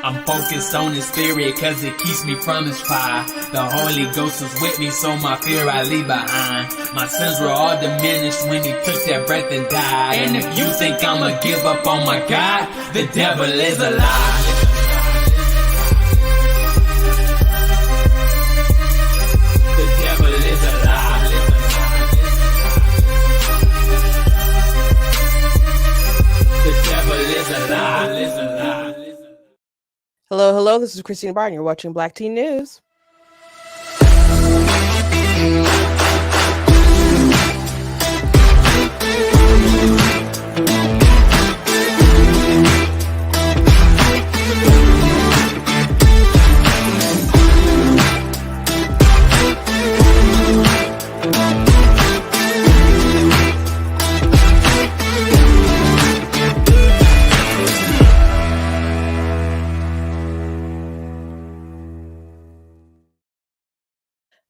I'm focused on his spirit cause it keeps me from his fire. The Holy Ghost is with me, so my fear I leave behind. My sins were all diminished when he took that breath and died. And if you think I'ma give up on my God, the devil is a lie. The devil is a lie. The devil is a lie. Hello, this is Christina Barton. You're watching Black Teen News.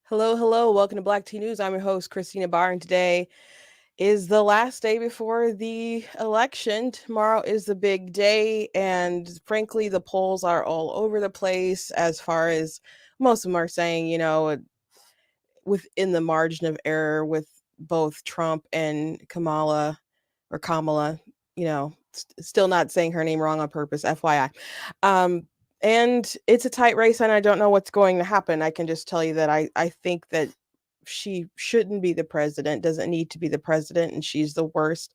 Hello. Welcome to Black Teen News. I'm your host, Christina Barr, and today is the last day before the election. Tomorrow is the big day, and frankly, the polls are all over the place as far as most of them are saying, within the margin of error with both Trump and Kamala, still not saying her name wrong on purpose, FYI. And it's a tight race, and I don't know what's going to happen. I can just tell you that I think that she shouldn't be the president, doesn't need to be the president, and she's the worst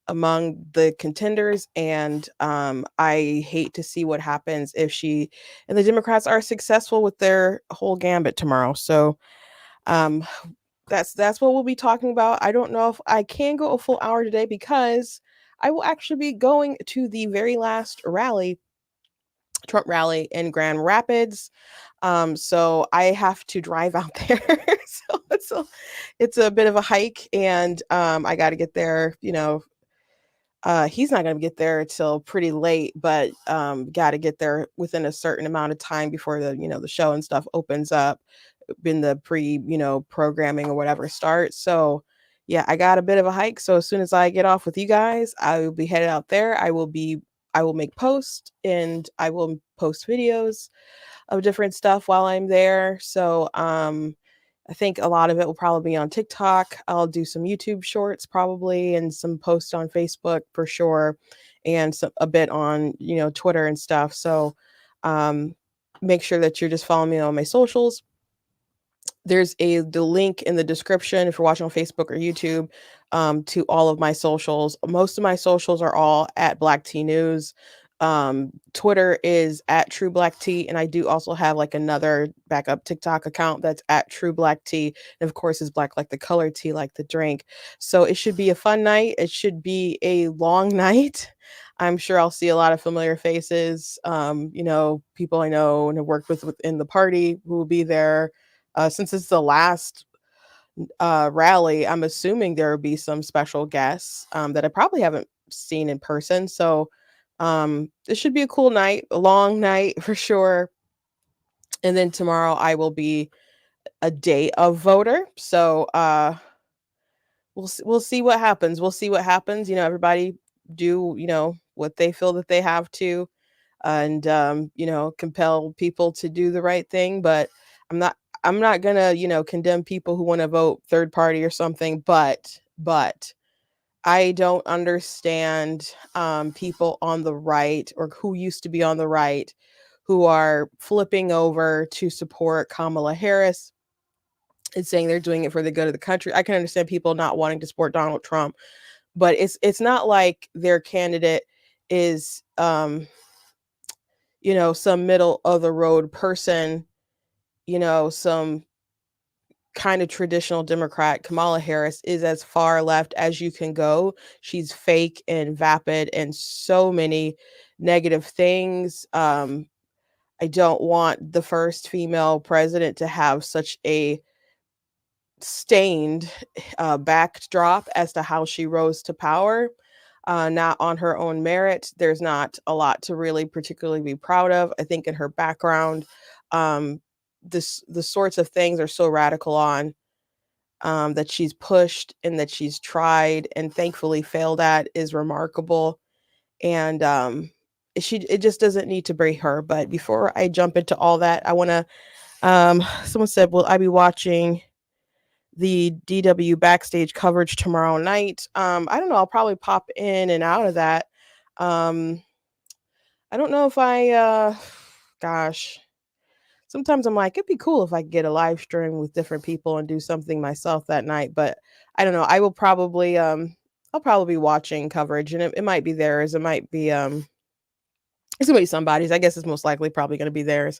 among the contenders. And I hate to see what happens if she and the Democrats are successful with their whole gambit tomorrow. So that's what we'll be talking about. I don't know if I can go a full hour today because I will actually be going to the very last Trump rally in Grand Rapids. So I have to drive out there. So it's a bit of a hike, and I got to get there. He's not going to get there till pretty late, but got to get there within a certain amount of time before the show and stuff opens up, in the programming or whatever starts. So yeah, I got a bit of a hike. So as soon as I get off with you guys, I will be headed out there. I will make posts, and I will post videos of different stuff while I'm there. So I think a lot of it will probably be on TikTok. I'll do some YouTube shorts probably, and some posts on Facebook for sure, and a bit on Twitter and stuff. So make sure that you're just following me on my socials. There's the link in the description if you're watching on Facebook or YouTube, to all of my socials. Most of my socials are all at Black Tea News. Twitter is at True Black Tea, and I do also have like another backup TikTok account that's at True Black Tea, and of course is black like the color, tea like the drink. So it should be a fun night. It should be a long night. I'm sure I'll see a lot of familiar faces. People I know and have worked with within the party who will be there. Since it's the last rally, I'm assuming there will be some special guests that I probably haven't seen in person. So it should be a cool night, a long night for sure. And then tomorrow I will be a day of voter. So we'll see what happens. We'll see what happens. Everybody do what they feel that they have to, and compel people to do the right thing. But I'm not gonna condemn people who want to vote third party or something. But I don't understand people on the right, or who used to be on the right, who are flipping over to support Kamala Harris and saying they're doing it for the good of the country. I can understand people not wanting to support Donald Trump, but it's not like their candidate is some middle of the road person, some kind of traditional Democrat. Kamala Harris is as far left as you can go. She's fake and vapid and so many negative things. I don't want the first female president to have such a stained backdrop as to how she rose to power. Not on her own merit. There's not a lot to really particularly be proud of. I think in her background, the sorts of things are so radical on that she's pushed and that she's tried and thankfully failed at is remarkable. And it just doesn't need to be her. But before I jump into all that, I want to someone said, will I be watching the DW backstage coverage tomorrow night? I don't know, I'll probably pop in and out of that. um I don't know if I gosh, sometimes I'm like, it'd be cool if I could get a live stream with different people and do something myself that night. But I don't know. I will probably I'll probably be watching coverage, and it might be theirs. It might be it's gonna be somebody's. I guess it's most likely probably gonna be theirs.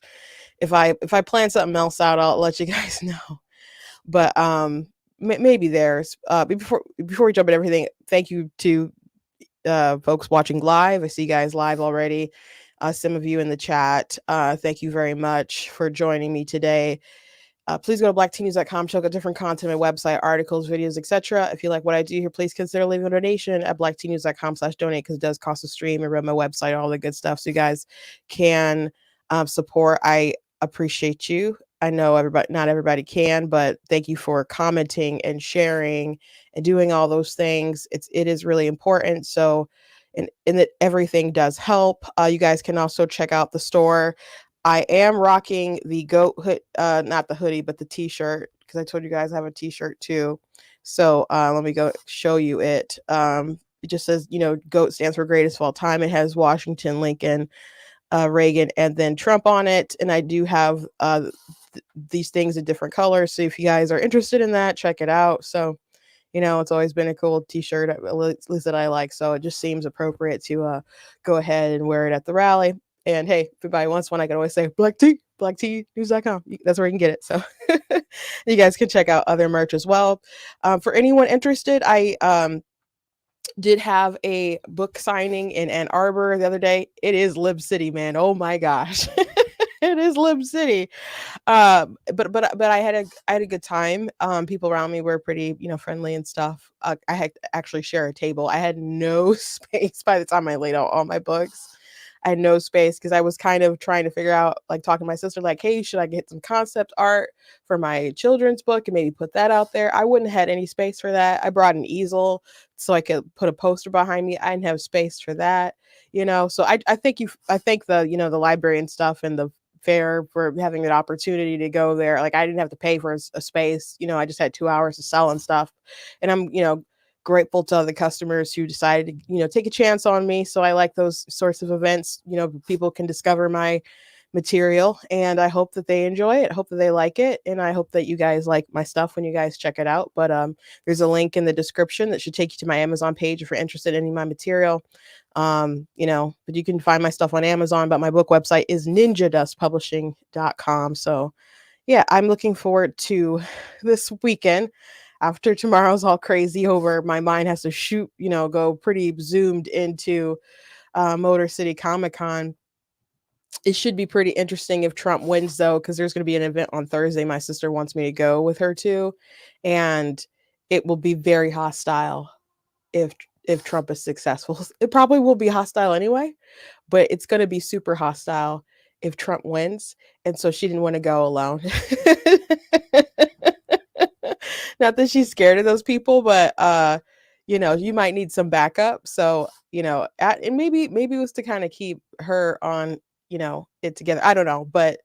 If I plan something else out, I'll let you guys know. But maybe theirs. Before we jump at everything, thank you to folks watching live. I see you guys live already. Some of you in the chat. Thank you very much for joining me today. Please go to blacktnews.com, check out different content, my website, articles, videos, etc. If you like what I do here, please consider leaving a donation at blacktnews.com/donate, because it does cost a stream and run my website, all the good stuff, so you guys can support. I appreciate you. I know not everybody can, but thank you for commenting and sharing and doing all those things. It is really important. So, and that everything does help. You guys can also check out the store. I am rocking the goat hood, not the hoodie, but the t-shirt, because I told you guys I have a t-shirt too. So let me go show you it. It just says, GOAT stands for greatest of all time. It has Washington, Lincoln, Reagan, and then Trump on it. And I do have these things in different colors. So if you guys are interested in that, check it out. So, it's always been a cool t-shirt, at least that I like. So it just seems appropriate to go ahead and wear it at the rally. And hey, if anybody wants one, I can always say blacktnews.com. That's where you can get it. So you guys can check out other merch as well. For anyone interested, I did have a book signing in Ann Arbor the other day. It is Lib City, man. Oh my gosh. It is Lib City. But I had a good time. People around me were pretty, friendly and stuff. I had to actually share a table. I had no space by the time I laid out all my books. I had no space because I was kind of trying to figure out, like, talking to my sister, like, hey, should I get some concept art for my children's book and maybe put that out there? I wouldn't have had any space for that. I brought an easel so I could put a poster behind me. I didn't have space for that, So I thank the, the library and stuff and the fair for having that opportunity to go there. Like, I didn't have to pay for a space. I just had 2 hours to sell and stuff. And I'm, grateful to the customers who decided to, take a chance on me. So I like those sorts of events. People can discover my material, and I hope that they enjoy it. I hope that they like it, and I hope that you guys like my stuff when you guys check it out. But there's a link in the description that should take you to my Amazon page if you're interested in any of my material. But you can find my stuff on Amazon, but my book website is ninjadustpublishing.com. So yeah, I'm looking forward to this weekend. After tomorrow's all crazy over, my mind has to shoot, go pretty zoomed into Motor City Comic Con. It should be pretty interesting if Trump wins, though, because there's going to be an event on Thursday my sister wants me to go with her to, and it will be very hostile if Trump is successful. It probably will be hostile anyway, but it's going to be super hostile if Trump wins, and so she didn't want to go alone. Not that she's scared of those people, but you might need some backup. So, and maybe it was to kind of keep her on, it together. I don't know, but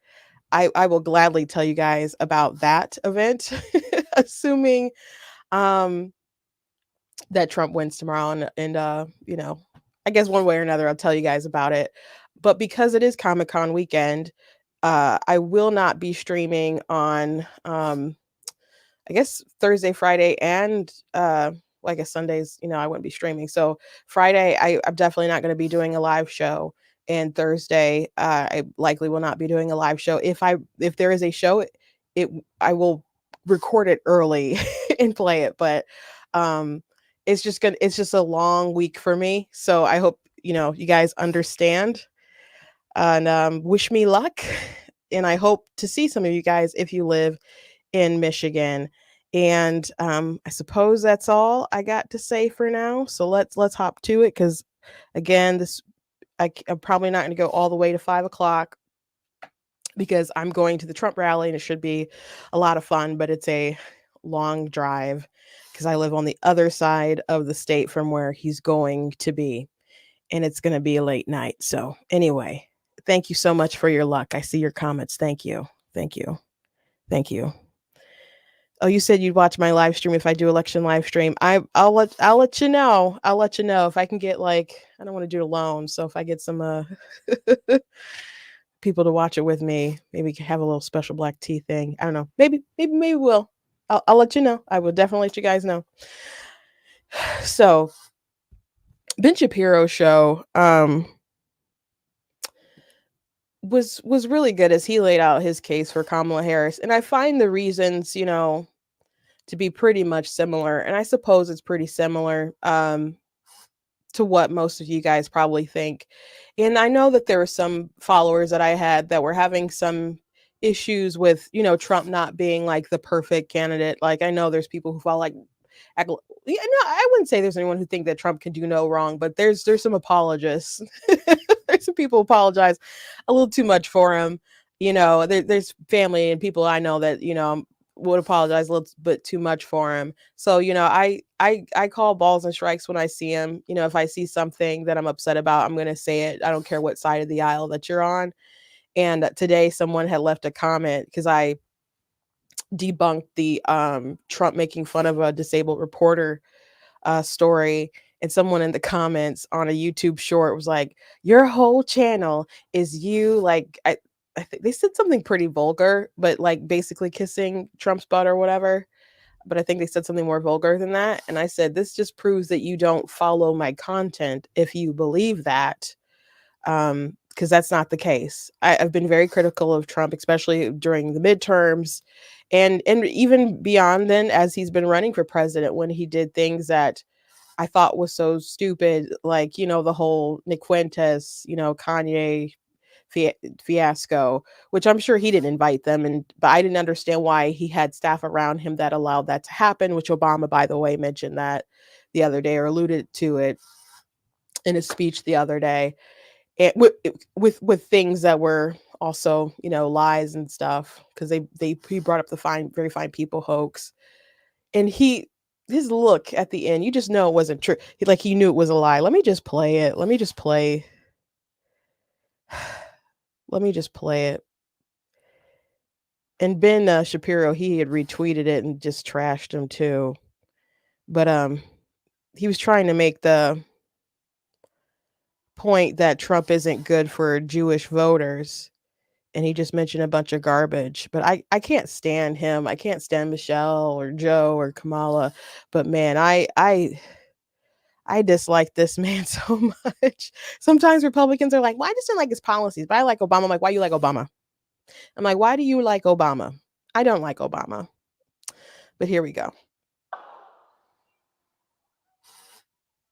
I will gladly tell you guys about that event, assuming that Trump wins tomorrow, and I guess one way or another I'll tell you guys about it. But because it is Comic-Con weekend, I will not be streaming on I guess Thursday, Friday, and I guess Sundays, I wouldn't be streaming. So Friday, I'm definitely not going to be doing a live show. And Thursday, I likely will not be doing a live show. If there is a show, I will record it early and play it. But it's just a long week for me. So I hope you guys understand, and wish me luck. And I hope to see some of you guys if you live in Michigan. And I suppose that's all I got to say for now. So let's hop to it, because again, I'm probably not going to go all the way to 5 o'clock, because I'm going to the Trump rally and it should be a lot of fun, but it's a long drive because I live on the other side of the state from where he's going to be. and it's going to be a late night. So, anyway, thank you so much for your luck. I see your comments. Thank you. Thank you. Thank you. Oh, you said you'd watch my live stream if I do election live stream. I'll let you know. I'll let you know if I can get like I don't want to do it alone. So if I get some people to watch it with me, maybe we can have a little special black tea thing. I don't know. Maybe we'll. I'll let you know. I will definitely let you guys know. So Ben Shapiro show was really good as he laid out his case for Kamala Harris. And I find the reasons, to be pretty much similar. And I suppose it's pretty similar to what most of you guys probably think. And I know that there were some followers that I had that were having some issues with, Trump not being like the perfect candidate. Like I know there's people who follow like I wouldn't say there's anyone who think that Trump can do no wrong, but there's some apologists. There's some people who apologize a little too much for him. There's family and people I know that would apologize a little bit too much for him. So I call balls and strikes when I see him. If I see something that I'm upset about, I'm gonna say it. I don't care what side of the aisle that you're on. And today someone had left a comment because I debunked the Trump making fun of a disabled reporter story. And someone in the comments on a YouTube short was like, "Your whole channel is you like I think they said something pretty vulgar, but like basically kissing Trump's butt or whatever. But I think they said something more vulgar than that. And I said, this just proves that you don't follow my content if you believe that. Because that's not the case. I've been very critical of Trump, especially during the midterms and even beyond then as he's been running for president when he did things that I thought was so stupid, like, the whole Nick Fuentes, Kanye fiasco, which I'm sure he didn't invite them, but I didn't understand why he had staff around him that allowed that to happen. Which Obama, by the way, mentioned that the other day or alluded to it in his speech the other day, and with things that were also lies and stuff because he brought up the very fine people hoax, and his look at the end, you just know it wasn't true. He knew it was a lie. Let me just play it. Let me just play it. And Ben Shapiro, he had retweeted it and just trashed him too. But he was trying to make the point that Trump isn't good for Jewish voters, and he just mentioned a bunch of garbage. But I can't stand him. I can't stand Michelle or Joe or Kamala. But man, I dislike this man so much. Sometimes Republicans are like, "Well, I just didn't like his policies, but I like Obama." I'm like, "Why you like Obama?" I'm like, "Why do you like Obama?" I don't like Obama. But here we go.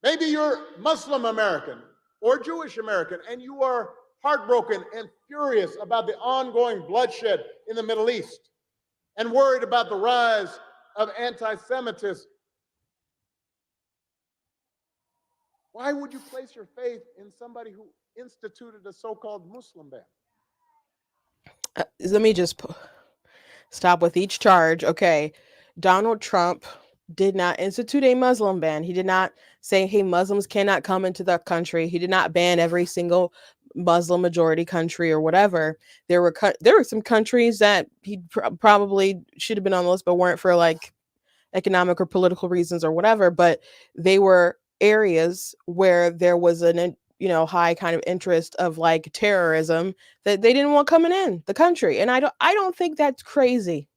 Maybe you're Muslim American or Jewish American, and you are heartbroken and furious about the ongoing bloodshed in the Middle East and worried about the rise of anti-Semitism. Why would you place your faith in somebody who instituted a so-called Muslim ban? Let me just stop with each charge. Okay. Donald Trump did not institute a Muslim ban. He did not say, hey, Muslims cannot come into the country. He did not ban every single Muslim majority country or whatever. There were some countries that he probably should have been on the list, but weren't for like economic or political reasons or whatever. But they were areas where there was an high kind of interest of like terrorism that they didn't want coming in the country. And I don't think that's crazy.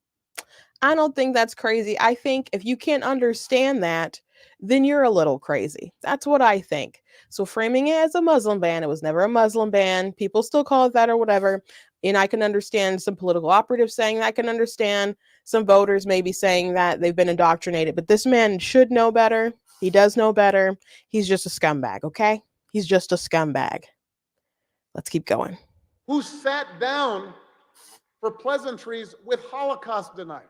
I don't think that's crazy. I think if you can't understand that, then you're a little crazy. That's what I think. So framing it as a Muslim ban, it was never a Muslim ban. People still call it that or whatever. And I can understand some political operatives saying that. I can understand some voters maybe saying that they've been indoctrinated. But this man should know better. He does know better. He's just a scumbag, okay? He's just a scumbag. Let's keep going. Who sat down for pleasantries with Holocaust deniers?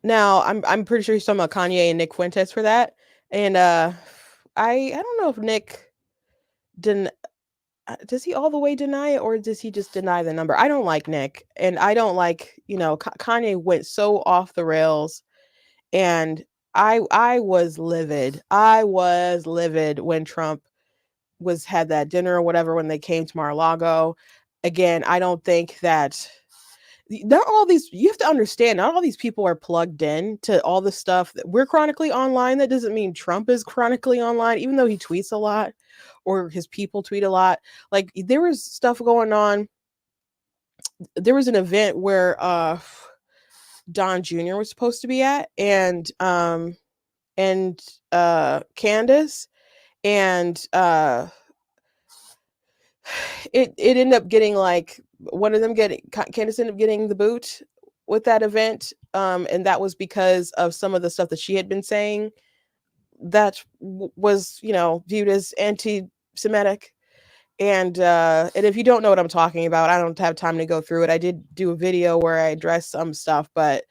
Now I'm pretty sure he's talking about Kanye and Nick Fuentes for that. And I don't know if Nick does he all the way deny it or does he just deny the number? I don't like Nick, and I don't like, Kanye went so off the rails, and I was livid. I was livid when Trump had that dinner or whatever when they came to Mar-a-Lago. Again, I don't think that not all these, you have to understand, not all these people are plugged in to all the stuff that we're chronically online. That doesn't mean Trump is chronically online, even though he tweets a lot or his people tweet a lot. Like there was stuff going on. There was an event where Don Jr. was supposed to be at, and Candace, and it ended up getting like one of them getting Candace ended up getting the boot with that event, and that was because of some of the stuff that she had been saying that was, you know, viewed as anti-Semitic. And if you don't know what I'm talking about, I don't have time to go through it. I did do a video where I addressed some stuff, but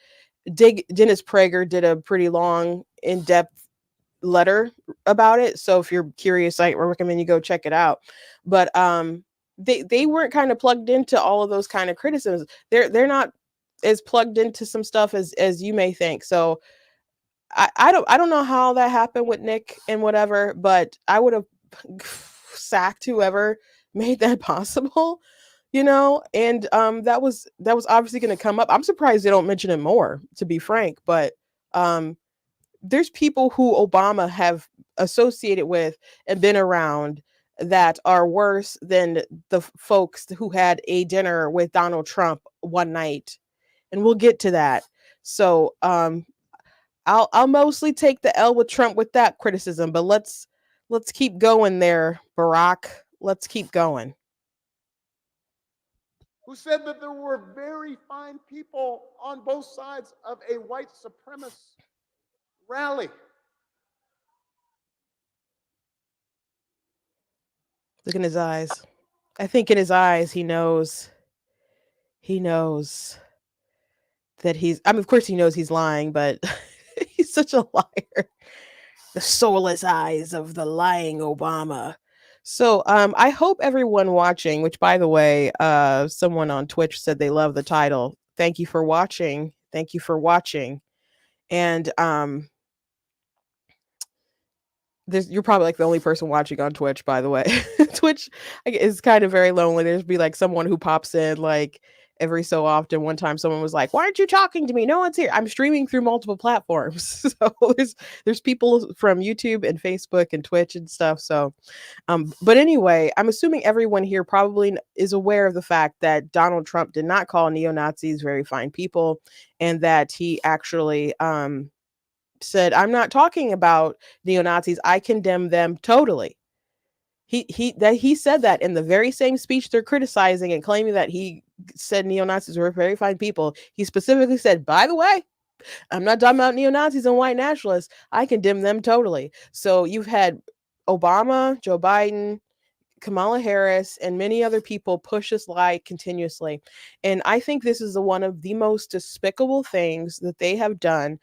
Dennis Prager did a pretty long, in-depth letter about it. So if you're curious, I recommend you go check it out. But they weren't kind of plugged into all of those kind of criticisms. They're not as plugged into some stuff as you may think. So I don't know how that happened with Nick and whatever, but I would have sacked whoever made that possible, you know. And that was obviously going to come up. I'm surprised they don't mention it more, to be frank. But there's people who Obama have associated with and been around that are worse than the folks who had a dinner with Donald Trump one night, and we'll get to that. So I'll mostly take the L with Trump with that criticism, but let's keep going there, Barack. Let's keep going. Who said that there were very fine people on both sides of a white supremacist rally. Look in his eyes. I think in his eyes he knows that I mean, of course he knows he's lying, but he's such a liar. The soulless eyes of the lying Obama. So I hope everyone watching, which by the way, someone on Twitch said they love the title. Thank you for watching. Thank you for watching. And you're probably like the only person watching on Twitch, by the way. Twitch is kind of very lonely. There's be like someone who pops in like every so often. One time someone was like, "Why aren't you talking to me? No one's here." I'm streaming through multiple platforms. So there's people from YouTube and Facebook and Twitch and stuff. So but anyway, I'm assuming everyone here probably is aware of the fact that Donald Trump did not call neo-Nazis very fine people, and that he actually said, "I'm not talking about neo-Nazis. I condemn them totally." He said that in the very same speech they're criticizing and claiming that he said neo-Nazis were very fine people. He specifically said, "By the way, I'm not talking about neo-Nazis and white nationalists. I condemn them totally." So you've had Obama, Joe Biden, Kamala Harris, and many other people push this lie continuously. And I think this is one of the most despicable things that they have done.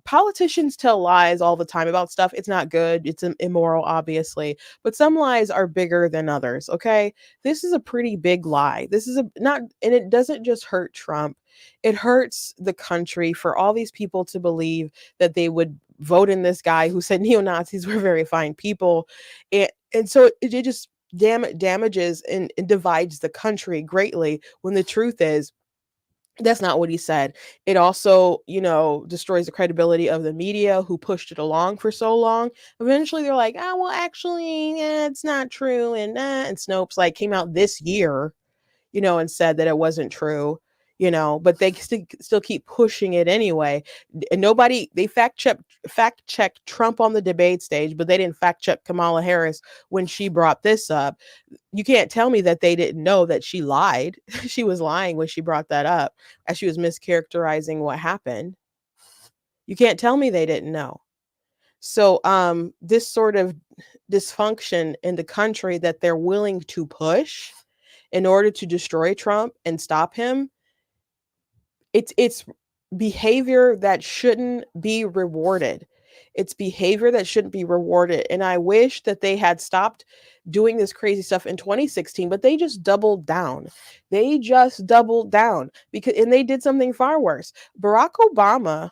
Politicians tell lies all the time about stuff. It's not good. It's immoral, obviously. But some lies are bigger than others, okay? This is a pretty big lie. This is and it doesn't just hurt Trump. It hurts the country for all these people to believe that they would vote in this guy who said neo-Nazis were very fine people. And so it just damages and divides the country greatly, when the truth is that's not what he said. It also, you know, destroys the credibility of the media who pushed it along for so long. Eventually they're like, "Oh, well, actually, it's not true." And Snopes like came out this year, you know, and said that it wasn't true, you know, but they still keep pushing it anyway. And they fact checked Trump on the debate stage, but they didn't fact check Kamala Harris when she brought this up. You can't tell me that they didn't know that she lied. She was lying when she brought that up, as she was mischaracterizing what happened. You can't tell me they didn't know. So this sort of dysfunction in the country that they're willing to push in order to destroy Trump and stop him, it's behavior that shouldn't be rewarded. It's behavior that shouldn't be rewarded. And I wish that they had stopped doing this crazy stuff in 2016, but they just doubled down. And they did something far worse. Barack Obama,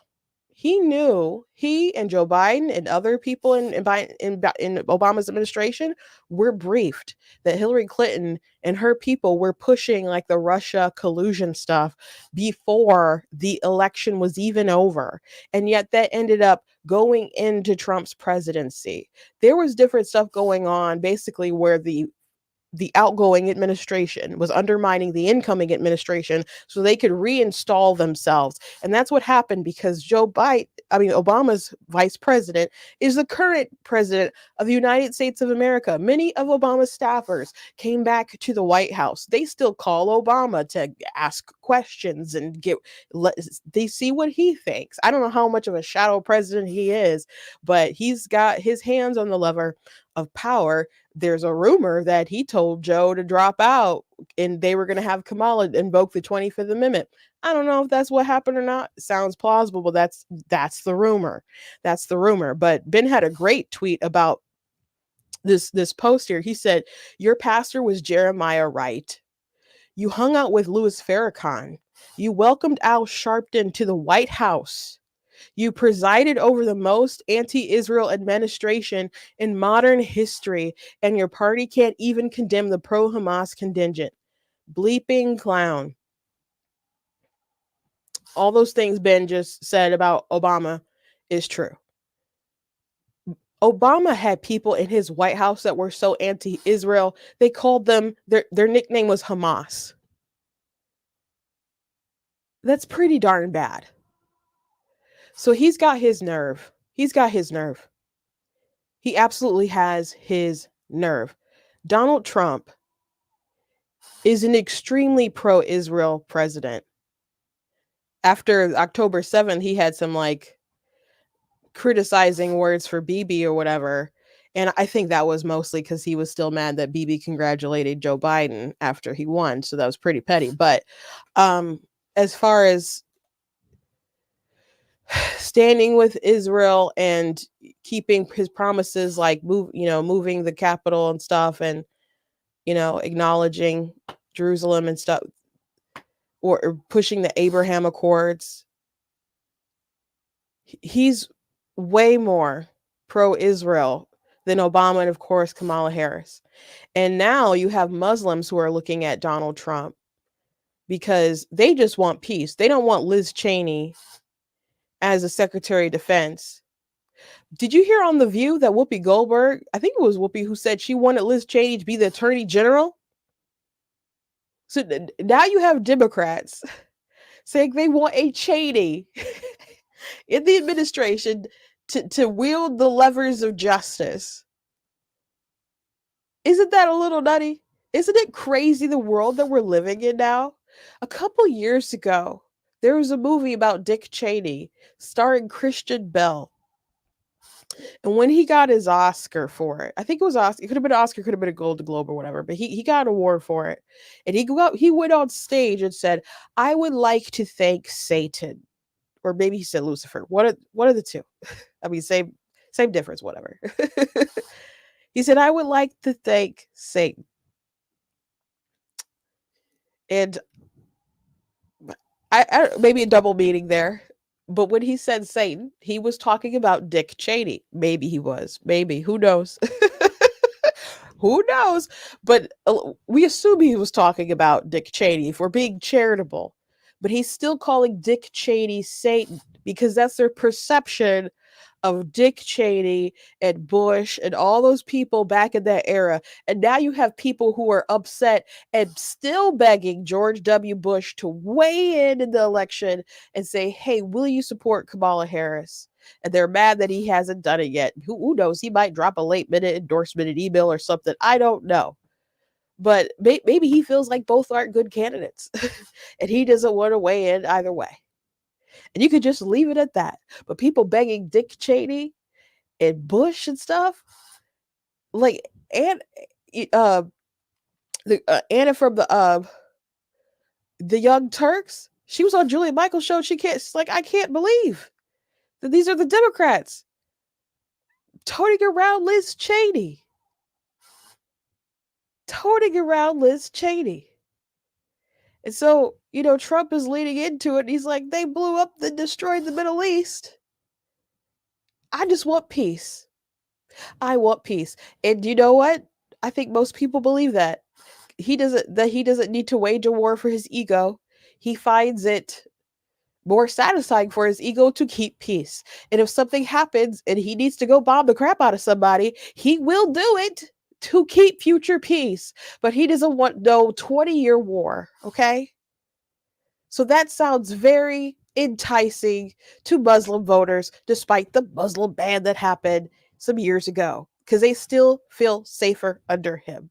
he knew, he and Joe Biden and other people in Obama's administration were briefed that Hillary Clinton and her people were pushing like the Russia collusion stuff before the election was even over. And yet that ended up going into Trump's presidency. There was different stuff going on basically where the outgoing administration was undermining the incoming administration so they could reinstall themselves. And that's what happened because Obama's vice president is the current president of the United States of America. Many of Obama's staffers came back to the White House. They still call Obama to ask questions and they see what he thinks. I don't know how much of a shadow president he is, but he's got his hands on the lever of power. There's a rumor that he told Joe to drop out and they were going to have Kamala invoke the 25th Amendment. I don't know if that's what happened or not. It sounds plausible, but that's the rumor. That's the rumor. But Ben had a great tweet about this post here. He said, "Your pastor was Jeremiah Wright. You hung out with Louis Farrakhan. You welcomed Al Sharpton to the White House. You presided over the most anti-Israel administration in modern history, and your party can't even condemn the pro-Hamas contingent. Bleeping clown." All those things Ben just said about Obama is true. Obama had people in his White House that were so anti-Israel, they called them, their nickname was Hamas. That's pretty darn bad. So he's got his nerve. He's got his nerve. He absolutely has his nerve. Donald Trump is an extremely pro-Israel president. After October 7th, he had some like criticizing words for Bibi or whatever. And I think that was mostly because he was still mad that Bibi congratulated Joe Biden after he won. So that was pretty petty. But as far as standing with Israel and keeping his promises, like moving the capital and stuff, and acknowledging Jerusalem and stuff, or pushing the Abraham Accords, he's way more pro-Israel than Obama and of course Kamala Harris. And now you have Muslims who are looking at Donald Trump because they just want peace. They don't want Liz Cheney as a Secretary of Defense. Did you hear on The View that Whoopi Goldberg, I think it was Whoopi, who said she wanted Liz Cheney to be the Attorney General? So now you have Democrats saying they want a Cheney in the administration to wield the levers of justice. Isn't that a little nutty? Isn't it crazy the world that we're living in now? A couple years ago, there was a movie about Dick Cheney starring Christian Bell. And when he got his Oscar for it, I think it was Oscar, it could have been an Oscar, could have been a Golden Globe or whatever, but he got an award for it. And he went on stage and said, "I would like to thank Satan." Or maybe he said Lucifer. What are the two? I mean, same difference, whatever. He said, "I would like to thank Satan." And I maybe a double meaning there. But when he said Satan, he was talking about Dick Cheney. Maybe he was. Maybe. Who knows? Who knows? But we assume he was talking about Dick Cheney if we're being charitable. But he's still calling Dick Cheney Satan because that's their perception of Dick Cheney and Bush and all those people back in that era. And now you have people who are upset and still begging George W. Bush to weigh in the election and say, "Hey, will you support Kamala Harris?" And they're mad that he hasn't done it yet. Who knows? He might drop a late minute endorsement in email or something. I don't know. But maybe he feels like both aren't good candidates and he doesn't want to weigh in either way. And you could just leave it at that. But people begging Dick Cheney and Bush and stuff, like Anna from the Young Turks, she was on Julia Michaels' show. She's like, "I can't believe that these are the Democrats toting around Liz Cheney. Toting around Liz Cheney." And so, Trump is leading into it. And he's like, "They blew up and destroyed the Middle East. I just want peace. I want peace. And you know what? I think most people believe that. He doesn't need to wage a war for his ego. He finds it more satisfying for his ego to keep peace. And if something happens and he needs to go bomb the crap out of somebody, he will do it to keep future peace. But he doesn't want no 20-year war, okay? So that sounds very enticing to Muslim voters, despite the Muslim ban that happened some years ago, because they still feel safer under him.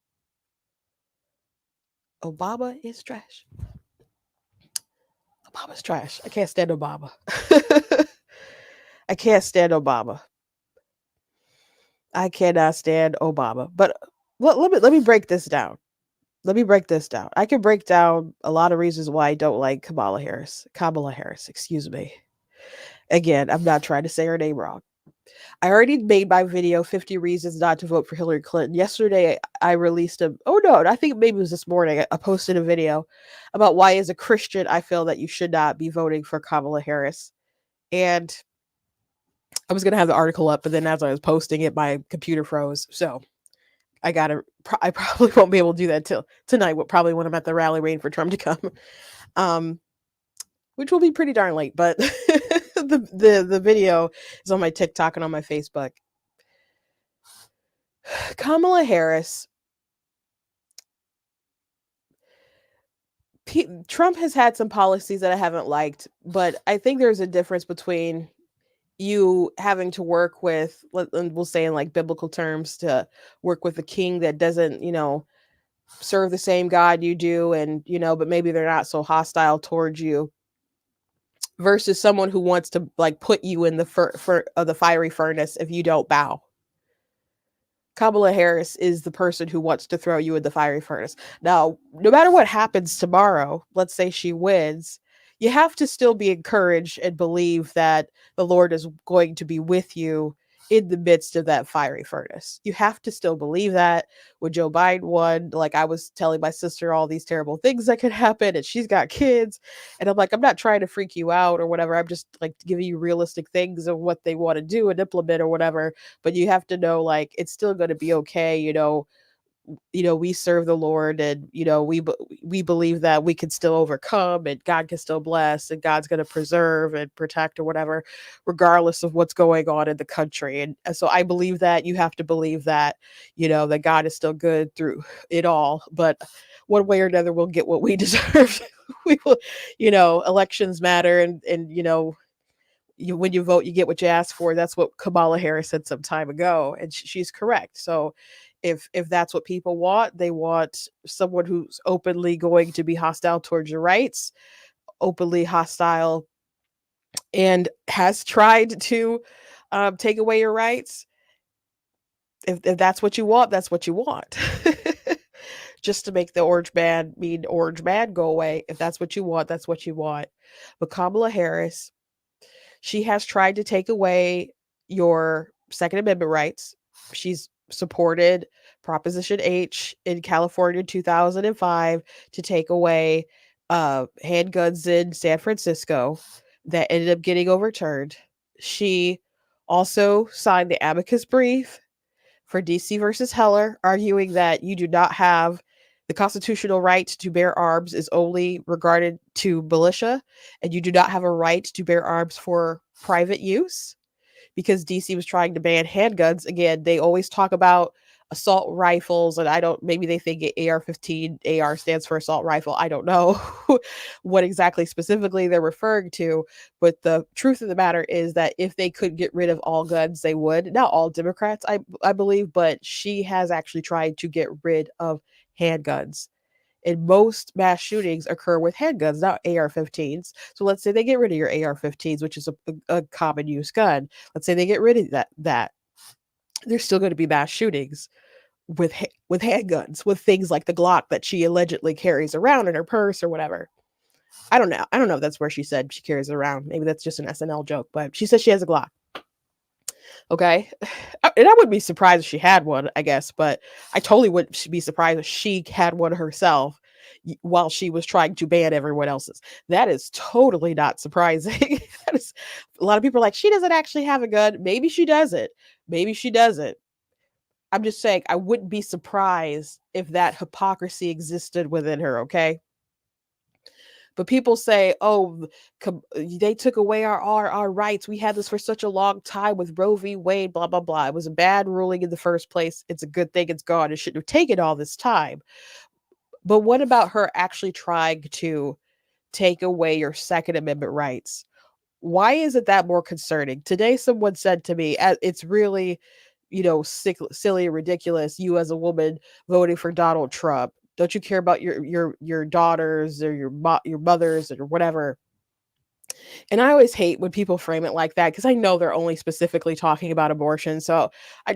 Obama is trash. Obama's trash. I can't stand Obama. I can't stand Obama. I cannot stand Obama. But let me break this down. Let me break this down. I can break down a lot of reasons why I don't like Kamala Harris. Kamala Harris, excuse me. Again, I'm not trying to say her name wrong. I already made my video 50 reasons not to vote for Hillary Clinton. Yesterday I released I think maybe it was this morning. I posted a video about why as a Christian I feel that you should not be voting for Kamala Harris. And I was going to have the article up, but then as I was posting it, my computer froze. So I probably won't be able to do that till tonight, probably when I'm at the rally waiting for Trump to come. Which will be pretty darn late, but the video is on my TikTok and on my Facebook. Kamala Harris, Trump has had some policies that I haven't liked, but I think there's a difference between you having to work with, we'll say in like biblical terms, to work with a king that doesn't, serve the same God you do, and but maybe they're not so hostile towards you, versus someone who wants to like put you in the fiery furnace if you don't bow. Kamala Harris is the person who wants to throw you in the fiery furnace. Now, no matter what happens tomorrow, let's say she wins, you have to still be encouraged and believe that the Lord is going to be with you in the midst of that fiery furnace. You have to still believe that. When Joe Biden won, like I was telling my sister all these terrible things that could happen, and she's got kids, and I'm like, I'm not trying to freak you out or whatever. I'm just like giving you realistic things of what they want to do and implement or whatever. But you have to know, like, it's still going to be okay. We serve the Lord, and we believe that we can still overcome, and God can still bless, and God's going to preserve and protect or whatever, regardless of what's going on in the country. And so I believe that. You have to believe that, that God is still good through it all. But one way or another, we'll get what we deserve. We will, elections matter, and when you vote, you get what you ask for. That's what Kamala Harris said some time ago, and she's correct. So if that's what people want, they want someone who's openly going to be hostile towards your rights, openly hostile, and has tried to take away your rights. If that's what you want, that's what you want. Just to make the orange man go away. If that's what you want, that's what you want. But Kamala Harris, she has tried to take away your Second Amendment rights. She's supported Proposition H in California in 2005 to take away handguns in San Francisco that ended up getting overturned. She also signed the amicus brief for DC versus Heller, arguing that you do not have the constitutional right to bear arms is only regarded to militia, and you do not have a right to bear arms for private use, because DC was trying to ban handguns. Again, they always talk about assault rifles, and maybe they think AR-15, AR stands for assault rifle. I don't know what exactly specifically they're referring to, but the truth of the matter is that if they could get rid of all guns, they would. Not all Democrats, I believe, but she has actually tried to get rid of handguns. And most mass shootings occur with handguns, not AR-15s. So let's say they get rid of your AR-15s, which is a common use gun. Let's say they get rid of that. There's still going to be mass shootings with handguns, with things like the Glock that she allegedly carries around in her purse or whatever. I don't know if that's where she said she carries it around. Maybe that's just an SNL joke, but she says she has a Glock. Okay. And I wouldn't be surprised if she had one, I guess, but I totally wouldn't be surprised if she had one herself. while she was trying to ban everyone else's. That is totally not surprising. That is, a lot of people are like, she doesn't actually have a gun. Maybe she doesn't. Maybe she doesn't. I'm just saying, I wouldn't be surprised if that hypocrisy existed within her, okay? But people say, "Oh, they took away our rights. We had this for such a long time with Roe v. Wade, blah blah blah. It was a bad ruling in the first place. It's a good thing it's gone. It shouldn't have taken all this time." But what about her actually trying to take away your Second Amendment rights? Why is it that more concerning? Today, someone said to me, "It's really, silly and ridiculous. You as a woman voting for Donald Trump. Don't you care about your daughters or your mothers or whatever?" And I always hate when people frame it like that because I know they're only specifically talking about abortion. So I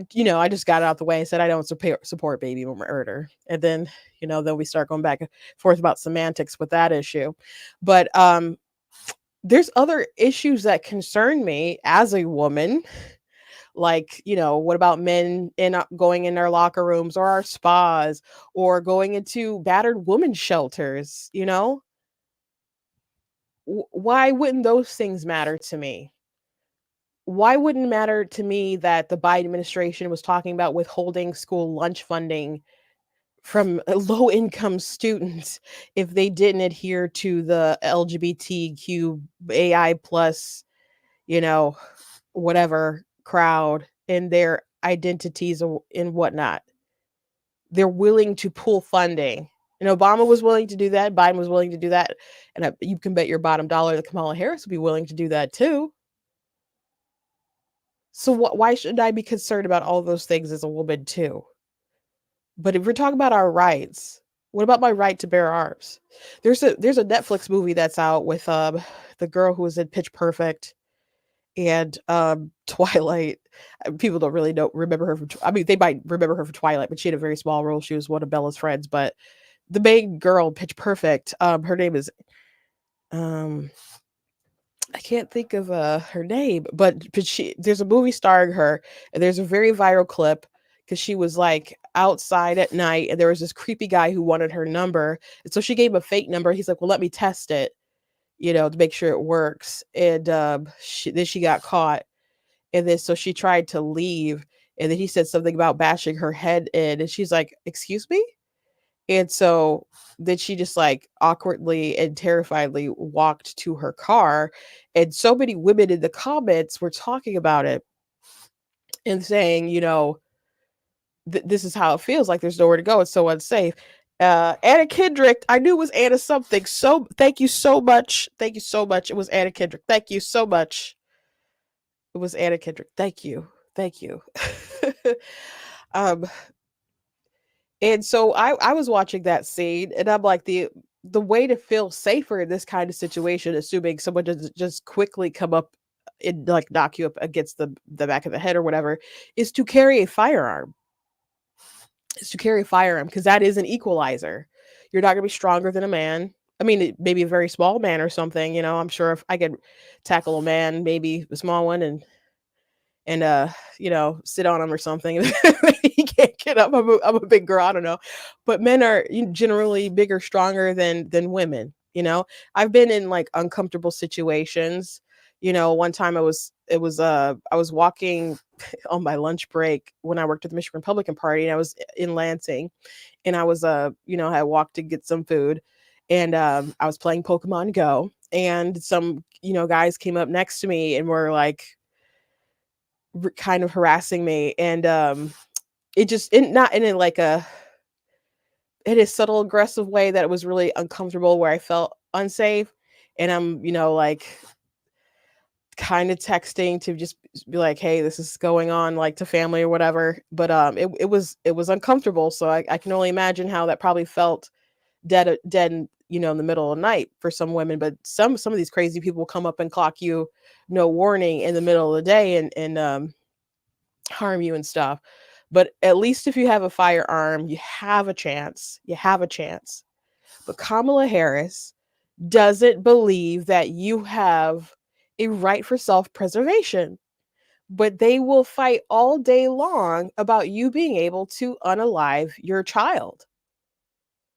just got it out the way and said I don't support baby murder. And then we start going back and forth about semantics with that issue. But there's other issues that concern me as a woman. Like, what about men going in their locker rooms or our spas or going into battered women's shelters? Why wouldn't those things matter to me? Why wouldn't it matter to me that the Biden administration was talking about withholding school lunch funding from low income students if they didn't adhere to the LGBTQ AI plus, you know, whatever crowd and their identities and whatnot? They're willing to pull funding. And Obama was willing to do that. Biden was willing to do that. And you can bet your bottom dollar that Kamala Harris would be willing to do that too. So why should I be concerned about all those things as a woman too? But if we're talking about our rights, what about my right to bear arms? There's a Netflix movie that's out with the girl who was in Pitch Perfect and Twilight. People don't really remember her from. I mean, they might remember her from Twilight, but she had a very small role. She was one of Bella's friends. But the main girl, in Pitch Perfect, her name is I can't think of her name, but there's a movie starring her, and there's a very viral clip because she was like outside at night, and there was this creepy guy who wanted her number, and so she gave him a fake number. He's like, "Well, let me test it, to make sure it works." And then she got caught, and then so she tried to leave, and then he said something about bashing her head in, and she's like, "Excuse me?" And so then she just like awkwardly and terrifiedly walked to her car. And so many women in the comments were talking about it and saying, this is how it feels like there's nowhere to go. It's so unsafe. Anna Kendrick, I knew it was Anna something. So thank you so much. Thank you so much. It was Anna Kendrick. Thank you so much. It was Anna Kendrick. Thank you. Thank you. um, And so I was watching that scene and I'm like the way to feel safer in this kind of situation, assuming someone doesn't just quickly come up and like knock you up against the back of the head or whatever, is to carry a firearm. Is to carry a firearm because that is an equalizer. You're not gonna be stronger than a man. I mean, maybe a very small man or something, I'm sure if I could tackle a man, maybe a small one and sit on him or something. He can't get up. I'm a big girl. I don't know, but men are generally bigger, stronger than women. I've been in like uncomfortable situations. One time I was walking on my lunch break when I worked at the Michigan Republican Party, and I was in Lansing, and I was I walked to get some food, and I was playing Pokemon Go, and some guys came up next to me and were like kind of harassing me, and not in a subtle aggressive way that it was really uncomfortable where I felt unsafe, and I'm like kind of texting to just be like, hey, this is going on, like to family or whatever, but it was uncomfortable, so I can only imagine how that probably felt dead in the middle of the night for some women. But some of these crazy people come up and clock you no warning in the middle of the day and harm you and stuff. But at least if you have a firearm, you have a chance. But Kamala Harris doesn't believe that you have a right for self-preservation, but they will fight all day long about you being able to unalive your child.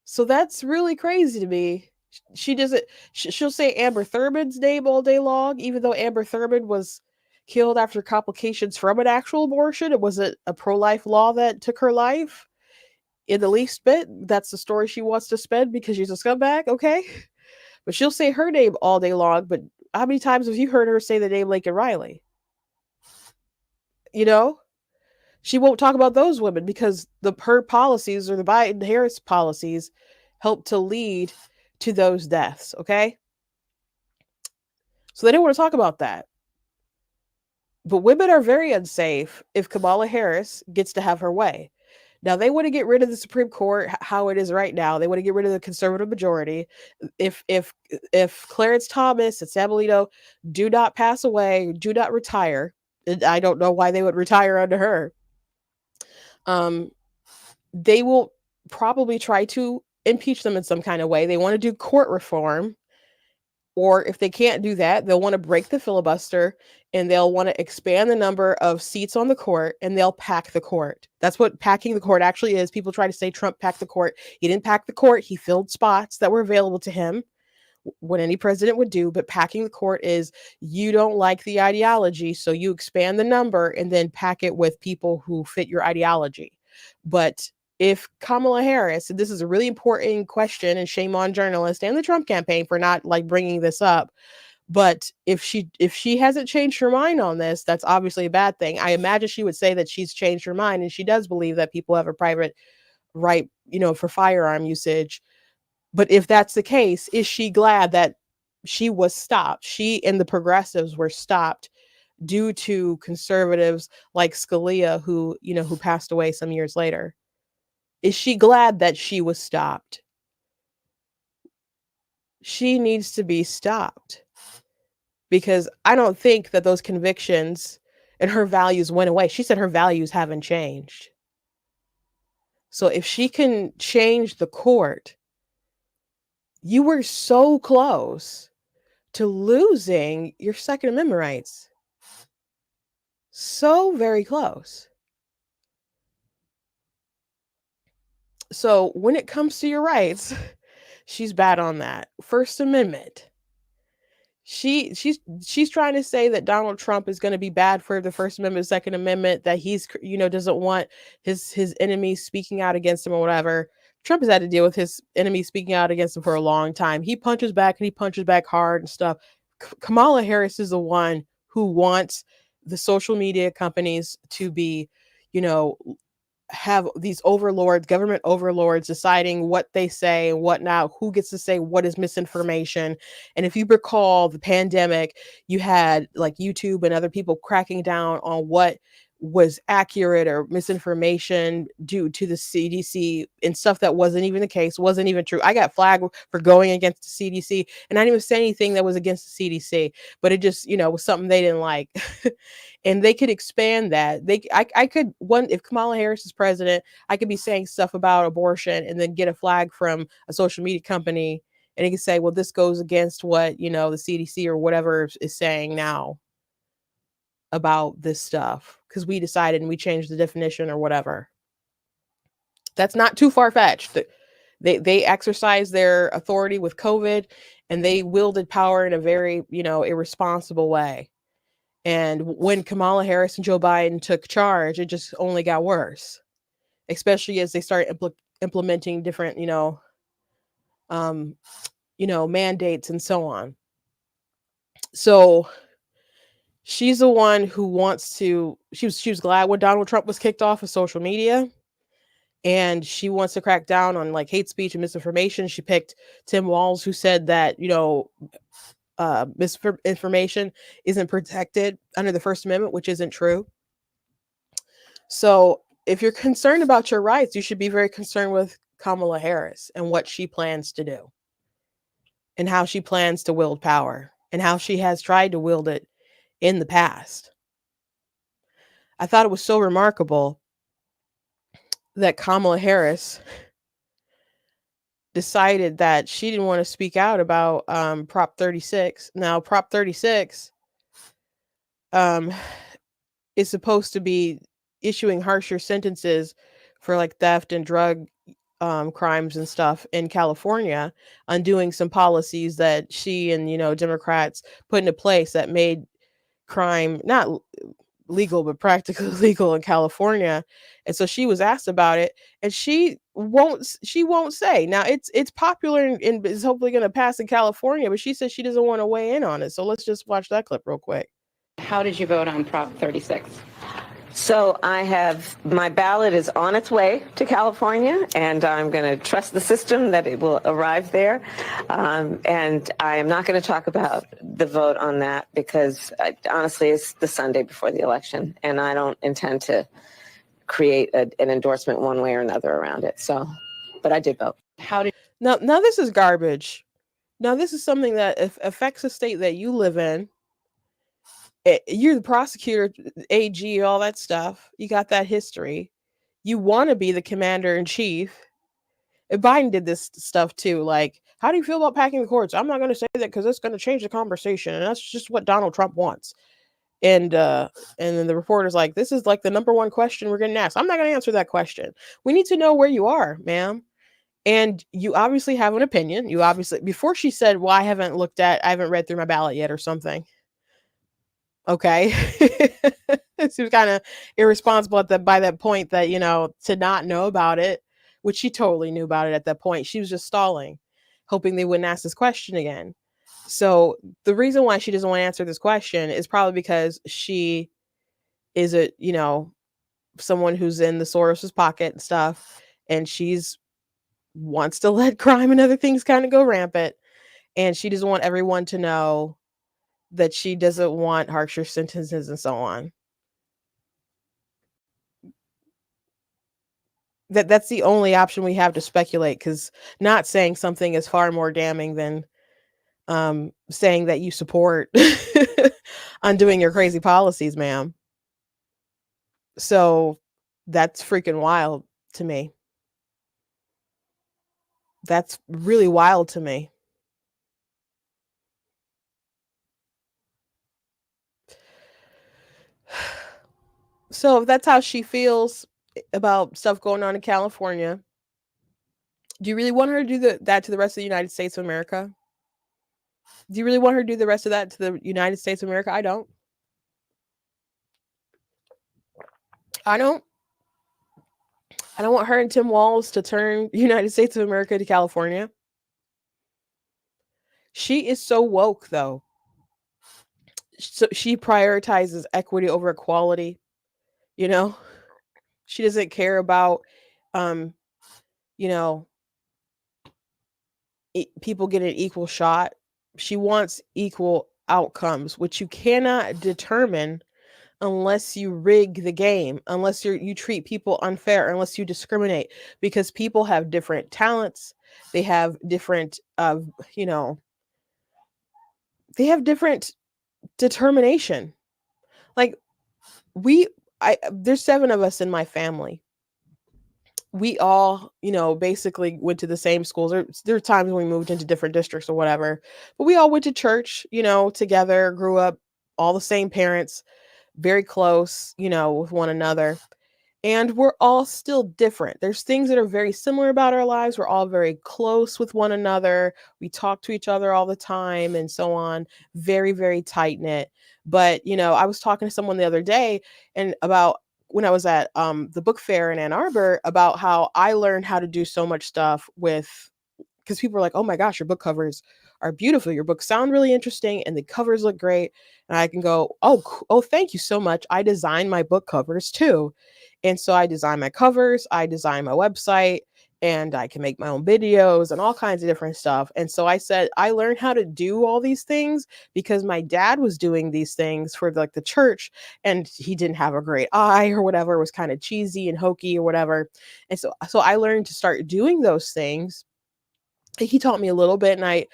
So that's really crazy to me. She doesn't. She'll say Amber Thurman's name all day long, even though Amber Thurman was killed after complications from an actual abortion. It wasn't a pro-life law that took her life in the least bit. That's the story she wants to spin because she's a scumbag. Okay, but she'll say her name all day long. But how many times have you heard her say the name Lincoln Riley? You know, she won't talk about those women because her policies or the Biden Harris policies helped to lead to those deaths. Okay, so they don't want to talk about that. But women are very unsafe if Kamala Harris gets to have her way. Now they want to get rid of the Supreme Court how it is right now. They want to get rid of the conservative majority. If Clarence Thomas and Sam Alito do not pass away, do not retire, and I don't know why they would retire under her. They will probably try to impeach them in some kind of way. They want to do court reform. Or if they can't do that, they'll want to break the filibuster and they'll want to expand the number of seats on the court and they'll pack the court. That's what packing the court actually is. People try to say Trump packed the court. He didn't pack the court. He filled spots that were available to him, what any president would do. But packing the court is you don't like the ideology, so you expand the number and then pack it with people who fit your ideology. But if Kamala Harris, and this is a really important question, and shame on journalists and the Trump campaign for not like bringing this up, but if she hasn't changed her mind on this, that's obviously a bad thing. I imagine she would say that she's changed her mind and she does believe that people have a private right, for firearm usage. But if that's the case, is she glad that she was stopped? She and the progressives were stopped due to conservatives like Scalia, who passed away some years later. Is she glad that she was stopped? She needs to be stopped because I don't think that those convictions and her values went away. She said her values haven't changed. So if she can change the court, you were so close to losing your Second Amendment rights. So very close. So when it comes to your rights, she's bad on that. First Amendment. She's trying to say that Donald Trump is going to be bad for the First Amendment, Second Amendment, that he's doesn't want his enemies speaking out against him or whatever. Trump has had to deal with his enemies speaking out against him for a long time. He punches back and he punches back hard and stuff. Kamala Harris is the one who wants the social media companies to be, have these overlords, government overlords, deciding what they say and what not, who gets to say what is misinformation. And if you recall the pandemic, you had like YouTube and other people cracking down on what was accurate or misinformation due to the CDC and stuff that wasn't even the case, wasn't even true. I got flagged for going against the CDC and I didn't even say anything that was against the CDC, but it just, was something they didn't like. And they could expand that. I could, if Kamala Harris is president, I could be saying stuff about abortion and then get a flag from a social media company and it can say, well, this goes against what, the CDC or whatever is saying now about this stuff because we decided and we changed the definition or whatever. That's not too far-fetched. They exercised their authority with COVID and they wielded power in a very, irresponsible way. And when Kamala Harris and Joe Biden took charge, it just only got worse, especially as they start implementing different, mandates and so on. So she's the one who wants to, she was glad when Donald Trump was kicked off of social media and she wants to crack down on like hate speech and misinformation. She picked Tim Walz, who said that, misinformation isn't protected under the First Amendment, which isn't true. So if you're concerned about your rights, you should be very concerned with Kamala Harris and what she plans to do and how she plans to wield power and how she has tried to wield it in the past. I thought it was so remarkable that Kamala Harris decided that she didn't want to speak out about Prop 36. Now, Prop 36 is supposed to be issuing harsher sentences for like theft and drug crimes and stuff in California, undoing some policies that she and, Democrats put into place that made crime not legal but practically legal in California. And so she was asked about it, and she won't say. Now it's popular and is hopefully going to pass in California, but she says she doesn't want to weigh in on it. So let's just watch that clip real quick. How did you vote on Prop 36? So my ballot is on its way to California, and I'm going to trust the system that it will arrive there. And I am not going to talk about the vote on that because honestly, it's the Sunday before the election, and I don't intend to create an endorsement one way or another around it. So, but I did vote. Now this is garbage. Now this is something that affects the state that you live in. You're the prosecutor, AG, all that stuff. You got that history. You want to be the commander in chief. Biden did this stuff too. Like, how do you feel about packing the courts? I'm not going to say that because it's going to change the conversation, and that's just what Donald Trump wants. And then the reporter's like, this is like the number one question we're getting asked. I'm not going to answer that question. We need to know where you are, ma'am. And you obviously have an opinion. You obviously, before she said, well, I haven't read through my ballot yet or something. Okay. She was kind of irresponsible by that point that, to not know about it, which she totally knew about it at that point. She was just stalling, hoping they wouldn't ask this question again. So the reason why she doesn't want to answer this question is probably because she is someone who's in the Soros's pocket and stuff, and she's wants to let crime and other things kind of go rampant, and she doesn't want everyone to know that she doesn't want harsher sentences and so on. That's the only option we have to speculate, because not saying something is far more damning than saying that you support undoing your crazy policies, ma'am. So that's freaking wild to me. That's really wild to me. So if that's how she feels about stuff going on in California, do you really want her to do that to the rest of the United States of America? Do you really want her to do the rest of that to the United States of America? I don't. I don't want her and Tim Walz to turn United States of America to California. She is so woke, though. So she prioritizes equity over equality. She doesn't care about, people get an equal shot. She wants equal outcomes, which you cannot determine unless you rig the game, unless you treat people unfair, unless you discriminate, because people have different talents. They have different, they have different determination. Like there's 7 of us in my family. We all, basically went to the same schools. There are times when we moved into different districts or whatever, but we all went to church, together, grew up, all the same parents, very close, with one another. And we're all still different. There's things that are very similar about our lives. We're all very close with one another. We talk to each other all the time and so on. Very, very tight knit. But, I was talking to someone the other day and about when I was at the book fair in Ann Arbor, about how I learned how to do so much stuff because people are like, oh my gosh, your book covers are beautiful. Your books sound really interesting and the covers look great. And I can go, oh, thank you so much. I design my book covers too. And so I design my covers, I design my website, and I can make my own videos and all kinds of different stuff. And so I said, I learned how to do all these things because my dad was doing these things for the church, and he didn't have a great eye or whatever. It was kind of cheesy and hokey or whatever. And so I learned to start doing those things. He taught me a little bit, and I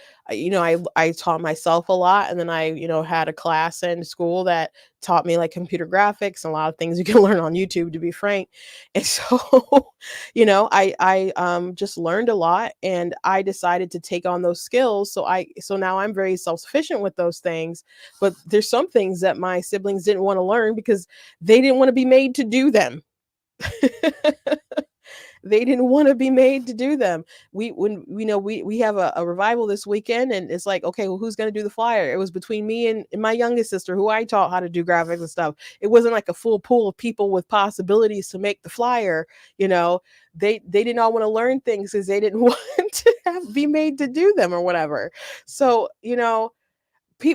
taught myself a lot. And then I had a class in school that taught me like computer graphics and a lot of things you can learn on YouTube, to be frank. And so, I just learned a lot, and I decided to take on those skills. So now I'm very self-sufficient with those things, but there's some things that my siblings didn't want to learn because they didn't want to be made to do them. They didn't want to be made to do them. We have a revival this weekend, and it's like, okay, well, who's going to do the flyer? It was between me and my youngest sister, who I taught how to do graphics and stuff. It wasn't like a full pool of people with possibilities to make the flyer. They didn't all want to learn things because they didn't want to be made to do them or whatever. So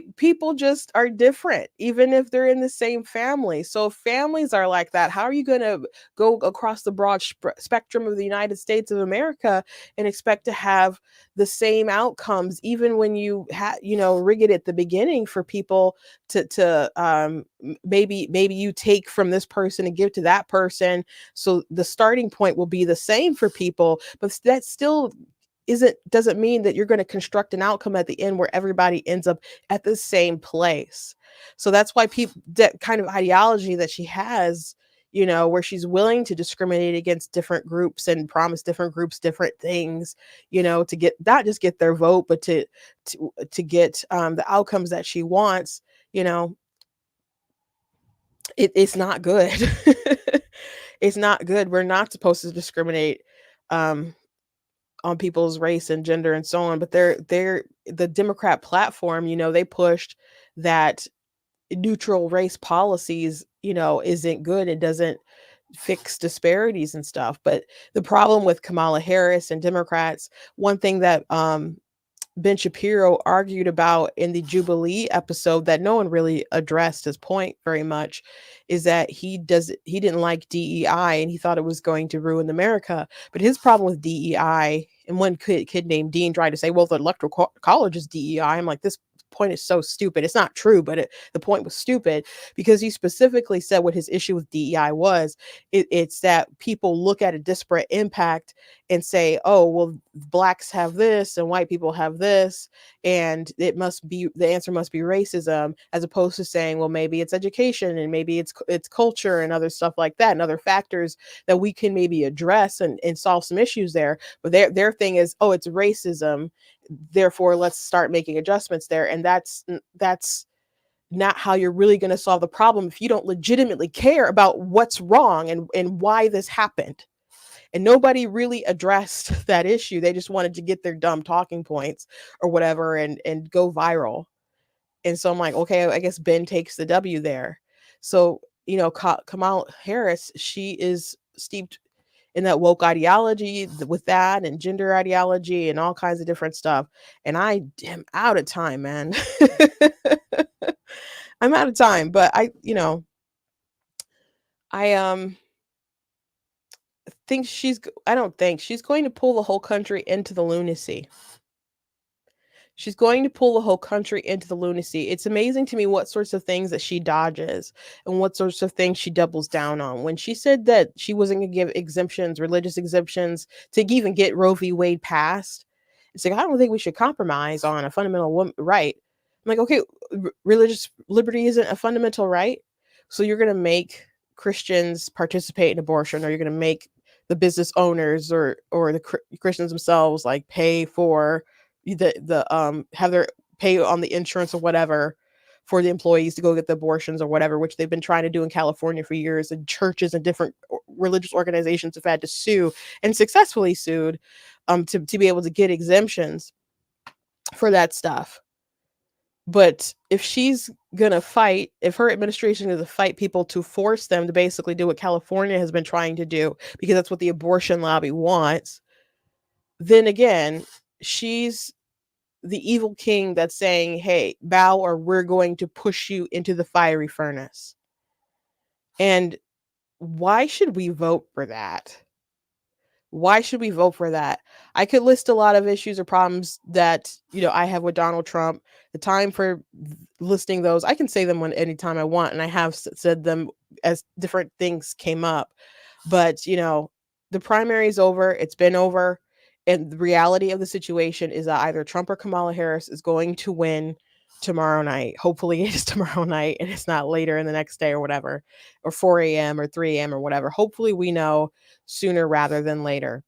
people just are different, even if they're in the same family. So if families are like that, how are you going to go across the broad spectrum of the United States of America and expect to have the same outcomes, even when you rig it at the beginning for people to maybe you take from this person and give to that person, so the starting point will be the same for people, but that still doesn't mean that you're going to construct an outcome at the end where everybody ends up at the same place. So that's why that kind of ideology that she has, where she's willing to discriminate against different groups and promise different groups different things, to get not just get their vote, but to get the outcomes that she wants. It's not good. It's not good. We're not supposed to discriminate on people's race and gender and so on, but the Democrat platform, they pushed that neutral race policies, isn't good. It doesn't fix disparities and stuff. But the problem with Kamala Harris and Democrats, one thing that Ben Shapiro argued about in the Jubilee episode that no one really addressed his point very much, is that he didn't like DEI and he thought it was going to ruin America. But his problem with DEI, and one kid named Dean tried to say, well, the electoral college is DEI. I'm like, this point is so stupid. It's not true, but the point was stupid because he specifically said what his issue with DEI was. It's that people look at a disparate impact and say, oh, well, blacks have this and white people have this, and the answer must be racism, as opposed to saying, well, maybe it's education and maybe it's culture and other stuff like that and other factors that we can maybe address and solve some issues there. But their thing is, oh, it's racism, therefore let's start making adjustments there. And that's not how you're really going to solve the problem if you don't legitimately care about what's wrong and why this happened. And nobody really addressed that issue. They just wanted to get their dumb talking points or whatever and go viral. And so I'm like, okay, I guess Ben takes the W there. So, Kamala Harris, she is steeped in that woke ideology with that and gender ideology and all kinds of different stuff. And I am out of time, man. I'm out of time, but I don't think she's going to pull the whole country into the lunacy. She's going to pull the whole country into the lunacy. It's amazing to me what sorts of things that she dodges and what sorts of things she doubles down on. When she said that she wasn't going to give exemptions, religious exemptions, to even get Roe v. Wade passed, it's like, I don't think we should compromise on a fundamental right. I'm like, okay, religious liberty isn't a fundamental right. So you're going to make Christians participate in abortion, or you're going to make the business owners or the Christians themselves like pay for have their pay on the insurance or whatever for the employees to go get the abortions or whatever, which they've been trying to do in California for years. And churches and different religious organizations have had to sue and successfully sued to be able to get exemptions for that stuff. But if she's going to fight, if her administration is going to fight people to force them to basically do what California has been trying to do, because that's what the abortion lobby wants, then again, she's the evil king that's saying, hey, bow or we're going to push you into the fiery furnace. And why should we vote for that? Why should we vote for that? I could list a lot of issues or problems that, I have with Donald Trump. The time for listing those, I can say them anytime I want. And I have said them as different things came up. But, the primary is over. It's been over. And the reality of the situation is that either Trump or Kamala Harris is going to win tomorrow night. Hopefully it is tomorrow night and it's not later in the next day or whatever, or 4 a.m. or 3 a.m. or whatever. Hopefully we know sooner rather than later.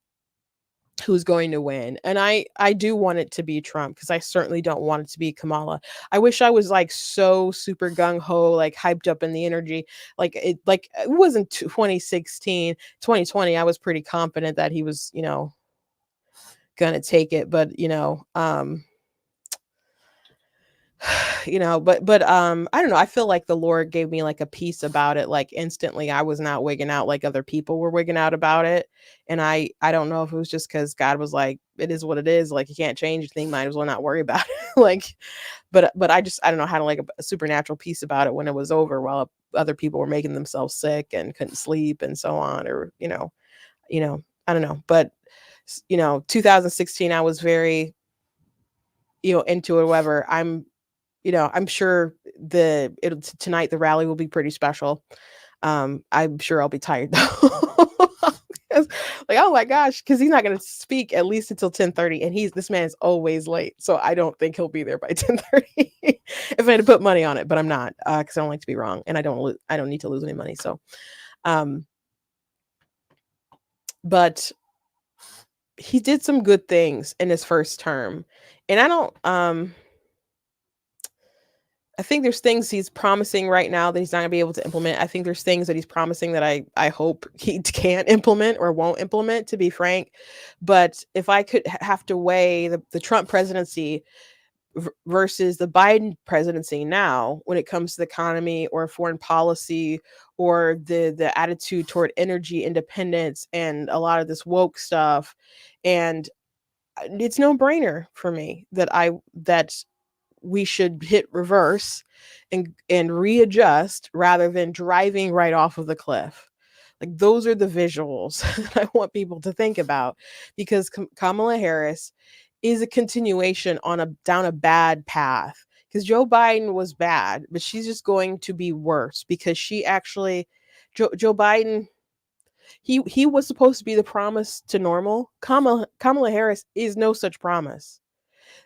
who's going to win. And I do want it to be Trump, because I certainly don't want it to be Kamala. I wish I was like so super gung ho, like hyped up in the energy. Like it wasn't 2016, 2020. I was pretty confident that he was, gonna take it. But I don't know, I feel like the Lord gave me like a peace about it, like instantly. I was not wigging out like other people were wigging out about it. And I don't know if it was just because God was like, it is what it is, like you can't change anything, might as well not worry about it. Like, but I don't know, how to like a supernatural peace about it when it was over, while other people were making themselves sick and couldn't sleep and so on. Or I don't know. But 2016, I was very into it, whatever. I'm sure tonight the rally will be pretty special. I'm sure I'll be tired though. Like, oh my gosh, because he's not going to speak at least until 10:30, and this man is always late, so I don't think he'll be there by 10:30. If I had to put money on it, but I'm not, because I don't like to be wrong, and I don't need to lose any money. So, but he did some good things in his first term, and I think there's things he's promising right now that he's not gonna be able to implement. I think there's things that he's promising that I hope he can't implement or won't implement, to be frank. But if I could have to weigh the Trump presidency versus the Biden presidency now, when it comes to the economy or foreign policy, or the attitude toward energy independence and a lot of this woke stuff, and it's no brainer for me that we should hit reverse and readjust rather than driving right off of the cliff. Like, those are the visuals that I want people to think about, because Kamala Harris is a continuation down a bad path. Because Joe Biden was bad, but she's just going to be worse, because she actually Joe Biden, he was supposed to be the promise to normal. Kamala Harris is no such promise.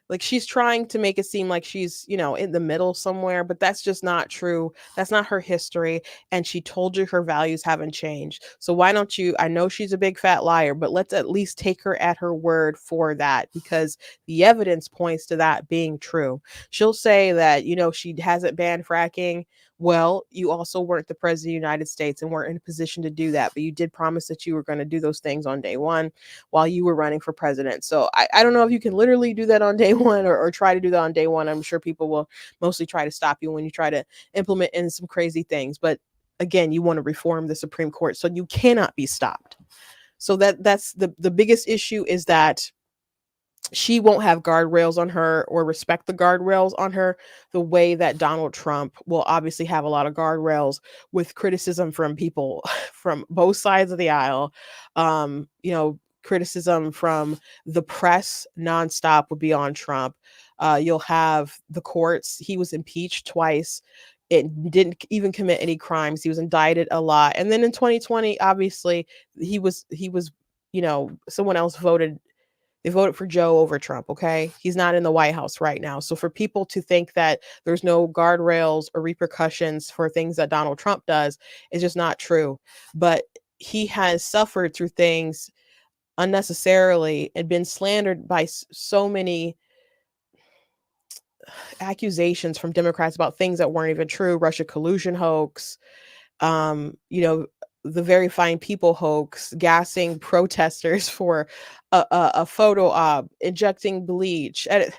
Like, she's trying to make it seem like she's, in the middle somewhere, but that's just not true. That's not her history. And she told you her values haven't changed. So why don't you, I know she's a big fat liar, but let's at least take her at her word for that, because the evidence points to that being true. She'll say that, she hasn't banned fracking. Well, you also weren't the president of the United States and weren't in a position to do that, but you did promise that you were going to do those things on day one while you were running for president. So I don't know if you can literally do that on day one, or try to do that on day one. I'm sure people will mostly try to stop you when you try to implement in some crazy things. But again, you want to reform the Supreme Court, so you cannot be stopped. So that's the biggest issue, is that she won't have guardrails on her, or respect the guardrails on her, the way that Donald Trump will obviously have a lot of guardrails, with criticism from people from both sides of the aisle. Criticism from the press nonstop would be on Trump. You'll have the courts. He was impeached twice. It didn't even commit any crimes. He was indicted a lot. And then in 2020, obviously, he was, someone else voted. They voted for Joe over Trump, okay? He's not in the White House right now. So for people to think that there's no guardrails or repercussions for things that Donald Trump does is just not true. But he has suffered through things unnecessarily and been slandered by so many accusations from Democrats about things that weren't even true. Russia collusion hoax, the Very Fine People hoax, gassing protesters for a photo op, injecting bleach at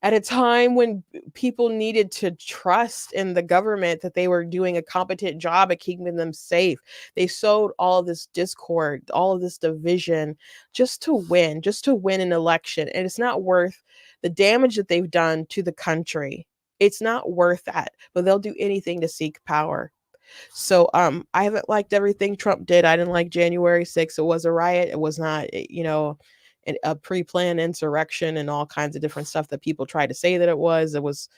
a time when people needed to trust in the government that they were doing a competent job at keeping them safe. They sowed all of this discord, all of this division, just to win an election. And it's not worth the damage that they've done to the country. It's not worth that, but they'll do anything to seek power. So I haven't liked everything Trump did. I didn't like January 6th. It was a riot. It was not, a pre-planned insurrection and all kinds of different stuff that people tried to say that it was. It was,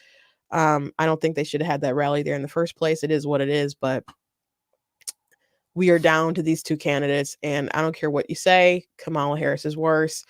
I don't think they should have had that rally there in the first place. It is what it is, but we are down to these two candidates, and I don't care what you say, Kamala Harris is worse.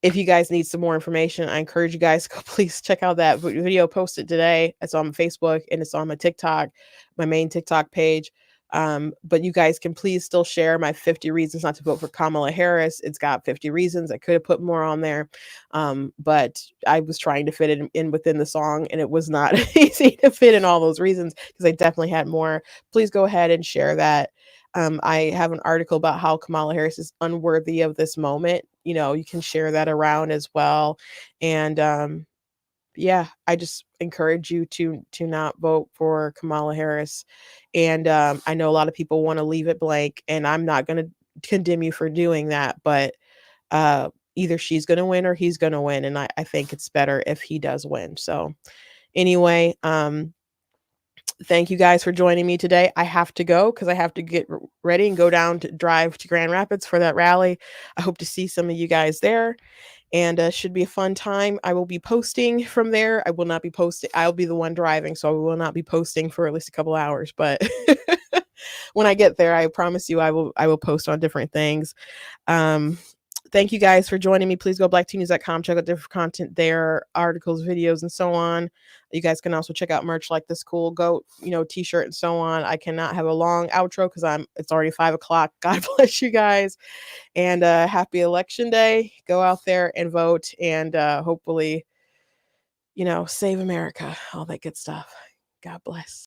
If you guys need some more information, I encourage you guys to go please check out that video posted today. It's on Facebook and it's on my TikTok, my main TikTok page. But you guys can please still share my 50 reasons not to vote for Kamala Harris. It's got 50 reasons. I could have put more on there. But I was trying to fit it in within the song, and it was not easy to fit in all those reasons because I definitely had more. Please go ahead and share that. I have an article about how Kamala Harris is unworthy of this moment. You know, you can share that around as well. And yeah, I just encourage you to not vote for Kamala Harris. And I know a lot of people want to leave it blank, and I'm not going to condemn you for doing that, but either she's going to win or he's going to win, and I think it's better if he does win. So anyway, thank you guys for joining me today. I have to go because I have to get ready and go down to drive to Grand Rapids for that rally. I hope to see some of you guys there, and should be a fun time. I will be posting from there. I will not be posting. I'll be the one driving, so I will not be posting for at least a couple hours. But when I get there, I promise you, I will post on different things. Thank you guys for joining me. Please go blacktnews.com, check out different content there, articles, videos, and so on. You guys can also check out merch like this cool goat, t-shirt and so on. I cannot have a long outro because it's already 5 o'clock. God bless you guys. And happy election day. Go out there and vote, and hopefully, save America, all that good stuff. God bless.